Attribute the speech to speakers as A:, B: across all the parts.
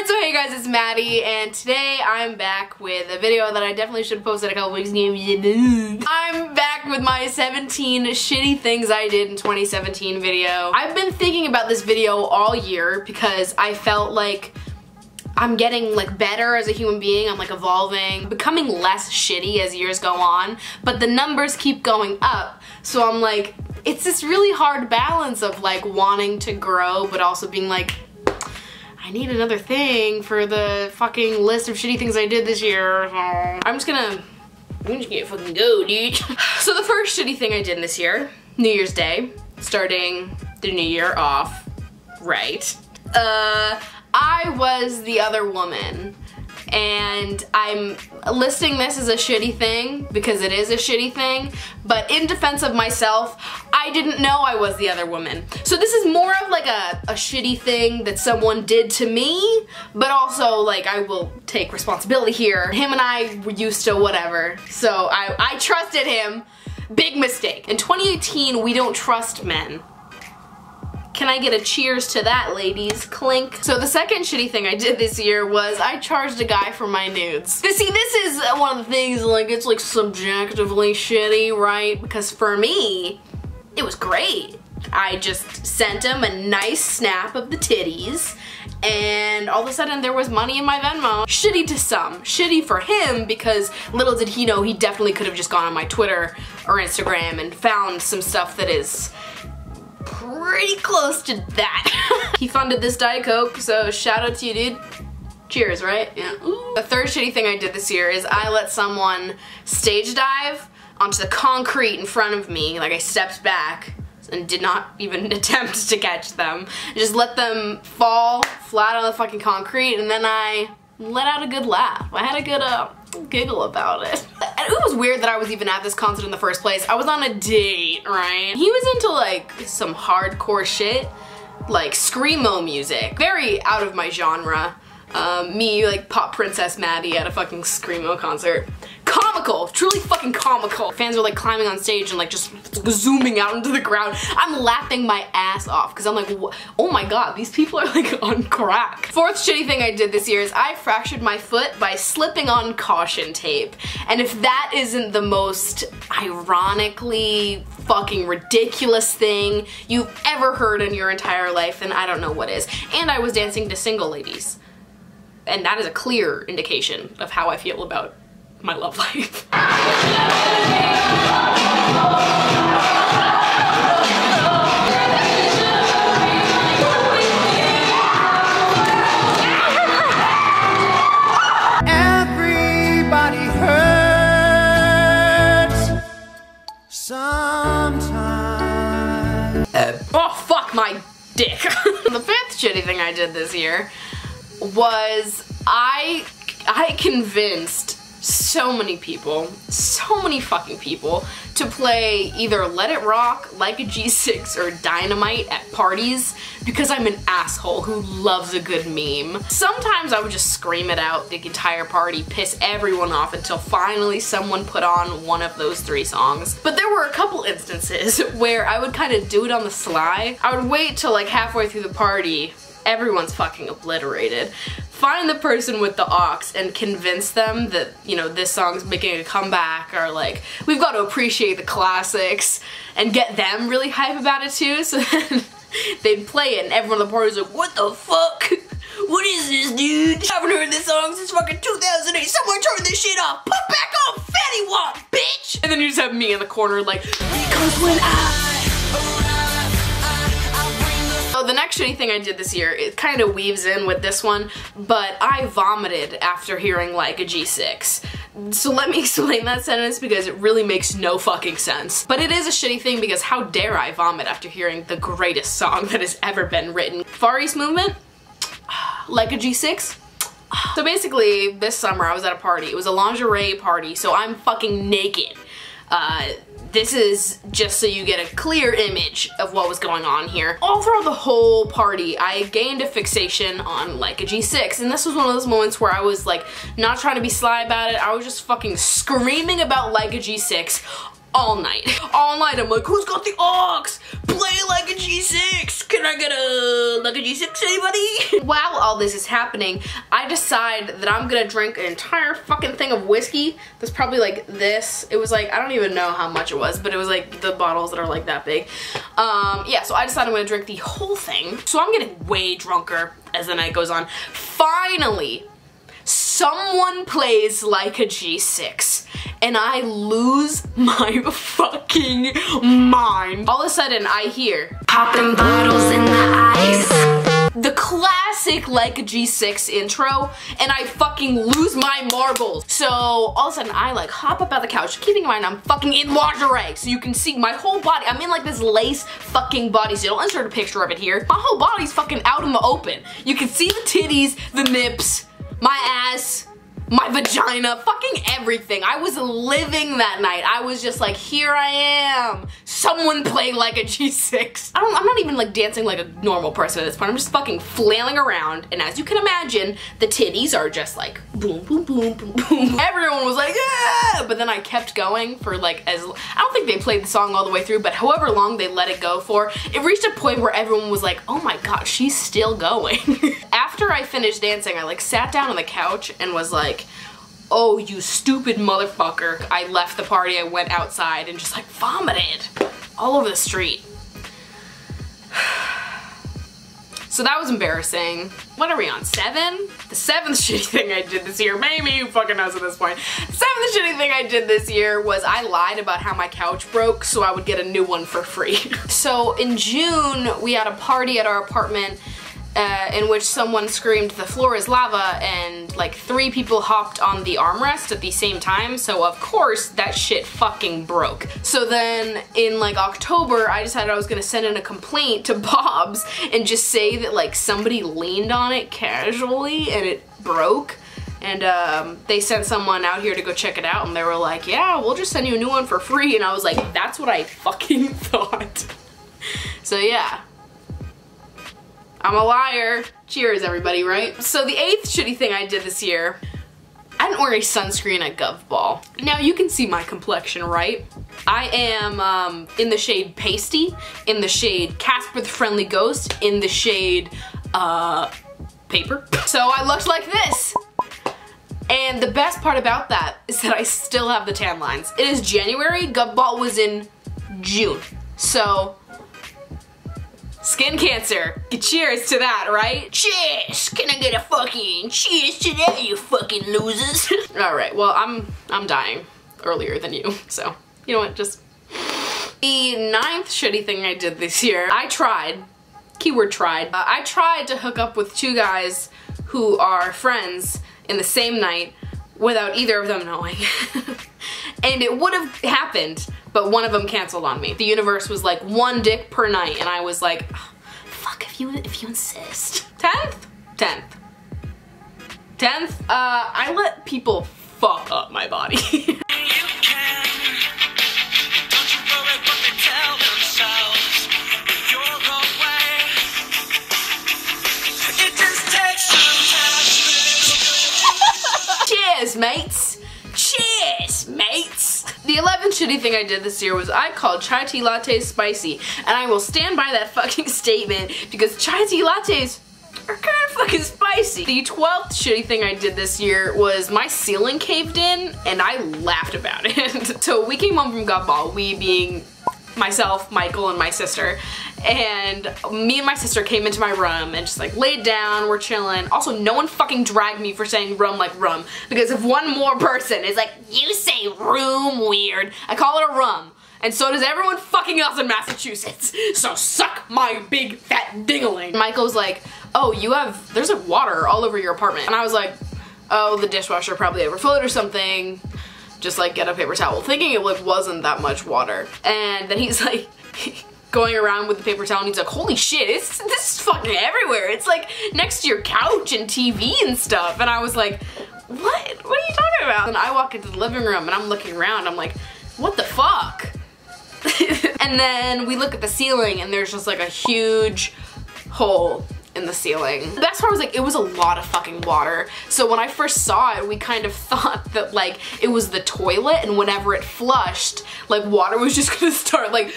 A: Alright, so hey guys, it's Maddie, and today I'm back with a video that I definitely should have posted a couple weeks ago. I'm back with my 17 shitty things I did in 2017 video. I've been thinking about this video all year because I felt like I'm getting like better as a human being. I'm like evolving, becoming less shitty as years go on, but the numbers keep going up. So I'm like, it's this really hard balance of like wanting to grow but also being like, I need another thing for the fucking list of shitty things I did this year. I'm just gonna fucking go, dude. So the first shitty thing I did this year, New Year's Day, starting the new year off right. I was the other woman, and I'm listing this as a shitty thing because it is a shitty thing, but in defense of myself, I didn't know I was the other woman. So this is more of like a shitty thing that someone did to me, but also like I will take responsibility here. Him and I were used to whatever, so I trusted him. Big mistake. In 2018, we don't trust men. Can I get a cheers to that, ladies? Clink. So the second shitty thing I did this year was I charged a guy for my nudes. See, this is one of the things, like, it's like subjectively shitty, right? Because for me, it was great. I just sent him a nice snap of the titties, and all of a sudden there was money in my Venmo. Shitty to some. Shitty for him because little did he know he definitely could have just gone on my Twitter or Instagram and found some stuff that is pretty close to that. He funded this Diet Coke, so shout out to you, dude. Cheers, right? Yeah. Ooh. The third shitty thing I did this year is I let someone stage dive onto the concrete in front of me. Like, I stepped back and did not even attempt to catch them. Just let them fall flat on the fucking concrete, and then I let out a good laugh. I had a good giggle about it. And it was weird that I was even at this concert in the first place. I was on a date, right? He was into like some hardcore shit, like screamo music. Very out of my genre. Me, like pop princess Maddie at a fucking screamo concert. Comical, truly fucking comical. Fans were like climbing on stage and like just zooming out into the ground. I'm laughing my ass off because I'm like, oh my god, these people are like on crack. Fourth shitty thing I did this year is I fractured my foot by slipping on caution tape. And if that isn't the most ironically fucking ridiculous thing you've ever heard in your entire life, then I don't know what is. And I was dancing to Single Ladies. And that is a clear indication of how I feel about my love life.
B: Everybody hurts sometimes.
A: Oh, fuck my dick. The fifth shitty thing I did this year was I convinced so many people, so many fucking people, to play either Let It Rock, Like a G6, or Dynamite at parties because I'm an asshole who loves a good meme. Sometimes I would just scream it out the entire party, piss everyone off until finally someone put on one of those three songs. But there were a couple instances where I would kind of do it on the sly. I would wait till like halfway through the party, everyone's fucking obliterated, find the person with the aux and convince them that, you know, this song's making a comeback, or like, we've got to appreciate the classics, and get them really hype about it too. So then they'd play it and everyone in the party's like, what the fuck? What is this, dude? I haven't heard this song since fucking 2008. Someone turn this shit off. Put back on Fetty Wap, bitch! And then you just have me in the corner like, because when So the next shitty thing I did this year, it kind of weaves in with this one, but I vomited after hearing Like a G6. So let me explain that sentence because it really makes no fucking sense. But it is a shitty thing because how dare I vomit after hearing the greatest song that has ever been written. Far East Movement, Like a G6. So basically, this summer I was at a party. It was a lingerie party, so I'm fucking naked. This is just so you get a clear image of what was going on here. All throughout the whole party, I gained a fixation on Like a G6, and this was one of those moments where I was like, not trying to be sly about it, I was just fucking screaming about Like a G6 all night. All night I'm like, who's got the aux? Play like a G6. Can I get like a G6, anybody? While all this is happening, I decide that I'm gonna drink an entire fucking thing of whiskey. That's probably like this. It was like, I don't even know how much it was, but it was like the bottles that are like that big. Yeah, so I decided I'm gonna drink the whole thing. So I'm getting way drunker as the night goes on. Finally, someone plays like a G6 and I lose my fucking mind. All of a sudden I hear popping bottles in the ice. The classic like a G6 intro, and I fucking lose my marbles. So all of a sudden I like hop up out the couch, keeping in mind I'm fucking in lingerie, so you can see my whole body. I'm in like this lace fucking bodysuit. I'll insert a picture of it here. My whole body's fucking out in the open. You can see the titties, the nips, my ass, my vagina, fucking everything. I was living that night. I was just like, here I am. Someone play like a G6. I'm not even like dancing like a normal person at this point. I'm just fucking flailing around, and as you can imagine, the titties are just like boom, boom, boom, boom, boom. Everyone was like, yeah! But then I kept going for like I don't think they played the song all the way through, but however long they let it go for, it reached a point where everyone was like, oh my god, she's still going. After I finished dancing, I like sat down on the couch and was like, oh, you stupid motherfucker. I left the party, I went outside and just like vomited all over the street. So that was embarrassing. What are we on, 7? The 7th shitty thing I did this year, maybe who fucking knows at this point. The 7th shitty thing I did this year was I lied about how my couch broke so I would get a new one for free. So in June, we had a party at our apartment in which someone screamed, the floor is lava, and like 3 people hopped on the armrest at the same time, so of course that shit fucking broke. So then in like October, I decided I was gonna send in a complaint to Bob's and just say that like somebody leaned on it casually and it broke. And they sent someone out here to go check it out, and they were like, yeah, we'll just send you a new one for free. And I was like, that's what I fucking thought. So yeah. I'm a liar. Cheers, everybody, right? So the 8th shitty thing I did this year, I didn't wear a sunscreen at Gov Ball. Now you can see my complexion, right? I am in the shade Pasty, in the shade Casper the Friendly Ghost, in the shade Paper. So I looked like this. And the best part about that is that I still have the tan lines. It is January, Gov Ball was in June. So skin cancer. Cheers to that, right? Cheers! Can I get a fucking cheers to that, you fucking losers? Alright, well, I'm dying earlier than you, so you know what, just. The 9th shitty thing I did this year, I tried, keyword tried, I tried to hook up with 2 guys who are friends in the same night without either of them knowing. And it would have happened, but one of them canceled on me. The universe was like 1 dick per night, and I was like, oh, fuck if you insist. 10th? 10th. 10th, I let people fuck up my body. Cheers, mates. Cheers, mates. The 11th shitty thing I did this year was I called chai tea lattes spicy, and I will stand by that fucking statement because chai tea lattes are kind of fucking spicy. The 12th shitty thing I did this year was my ceiling caved in, and I laughed about it. So we came home from Gov Ball, we being myself, Michael, and my sister, and me and my sister came into my room and just like laid down, we're chilling. Also, no one fucking dragged me for saying rum like rum, because if one more person is like, you say room weird, I call it a rum. And so does everyone fucking else in Massachusetts. So suck my big fat ding-a-ling. Michael's like, oh, there's like water all over your apartment. And I was like, oh, the dishwasher probably overflowed or something. Just like get a paper towel, thinking it like wasn't that much water. And then he's like going around with the paper towel and he's like, holy shit, this is fucking everywhere. It's like next to your couch and TV and stuff. And I was like, what are you talking about? And I walk into the living room and I'm looking around, I'm like, what the fuck? And then we look at the ceiling and there's just like a huge hole in the ceiling. That's why I was like, it was a lot of fucking water. So when I first saw it, we kind of thought that like it was the toilet, and whenever it flushed, like water was just gonna start like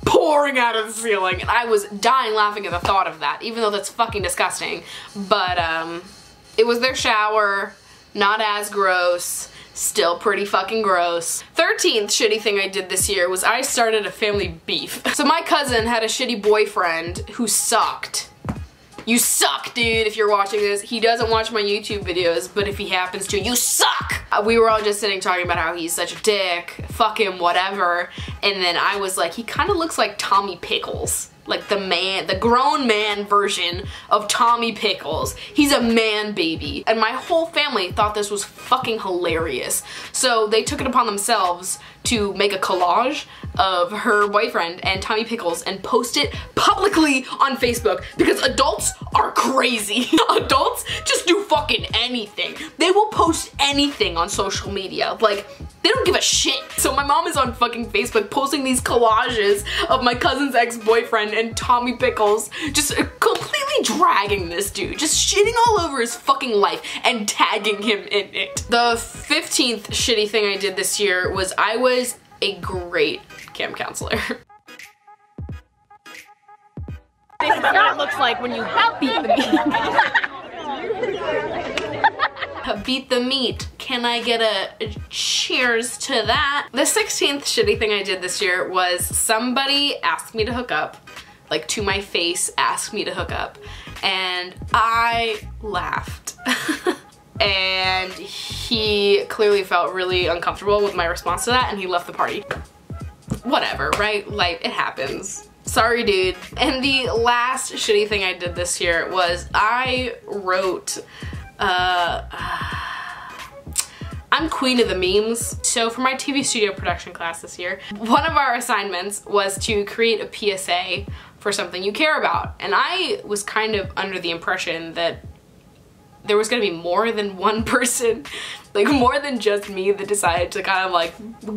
A: pouring out of the ceiling, and I was dying laughing at the thought of that, even though that's fucking disgusting. But it was their shower, not as gross, still pretty fucking gross. 13th shitty thing I did this year was I started a family beef. So my cousin had a shitty boyfriend who sucked. You suck, dude, if you're watching this. He doesn't watch my YouTube videos, but if he happens to, you suck! We were all just sitting talking about how he's such a dick, fuck him, whatever, and then I was like, he kind of looks like Tommy Pickles. Like the grown man version of Tommy Pickles. He's a man baby. And my whole family thought this was fucking hilarious. So they took it upon themselves to make a collage of her boyfriend and Tommy Pickles and post it publicly on Facebook, because adults are crazy. Adults just do fucking anything. They will post anything on social media. Like, they don't give a shit. So my mom is on fucking Facebook posting these collages of my cousin's ex-boyfriend and Tommy Pickles, just completely dragging this dude, just shitting all over his fucking life and tagging him in it. The 15th shitty thing I did this year was I was a great camp counselor. This is what it looks like when you beat the meat. Beat the meat. Can I get a cheers to that? The 16th shitty thing I did this year was somebody asked me to hook up, like to my face asked me to hook up, and I laughed. And he clearly felt really uncomfortable with my response to that, and he left the party. Whatever, right? Like, it happens. Sorry, dude. And the last shitty thing I did this year was I wrote, I'm queen of the memes. So for my TV studio production class this year, one of our assignments was to create a PSA for something you care about. And I was kind of under the impression that there was gonna be more than one person, like more than just me, that decided to kind of like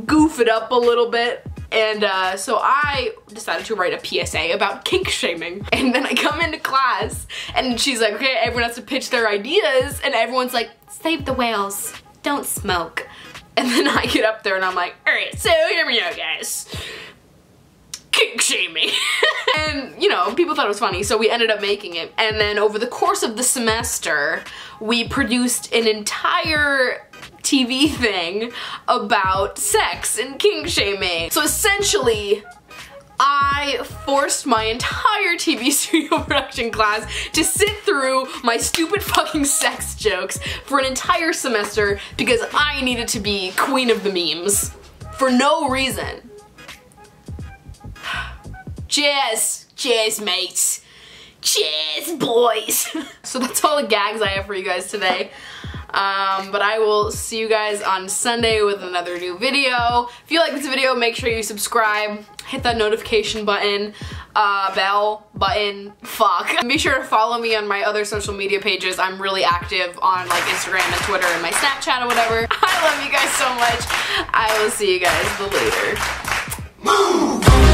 A: goof it up a little bit. And so I decided to write a PSA about kink shaming. And then I come into class and she's like, okay, everyone has to pitch their ideas, and everyone's like, save the whales, don't smoke. And then I get up there and I'm like, all right, so hear me out, guys. Kink shaming. And you know, people thought it was funny, so we ended up making it. And then over the course of the semester, we produced an entire TV thing about sex and kink shaming. So essentially, I forced my entire TV studio production class to sit through my stupid fucking sex jokes for an entire semester because I needed to be queen of the memes. For no reason. Cheers! Cheers, mates! Cheers, boys! So that's all the gags I have for you guys today. But I will see you guys on Sunday with another new video. If you like this video, make sure you subscribe, hit that notification button, bell button, fuck. And be sure to follow me on my other social media pages. I'm really active on like Instagram and Twitter and my Snapchat or whatever. I love you guys so much. I will see you guys later.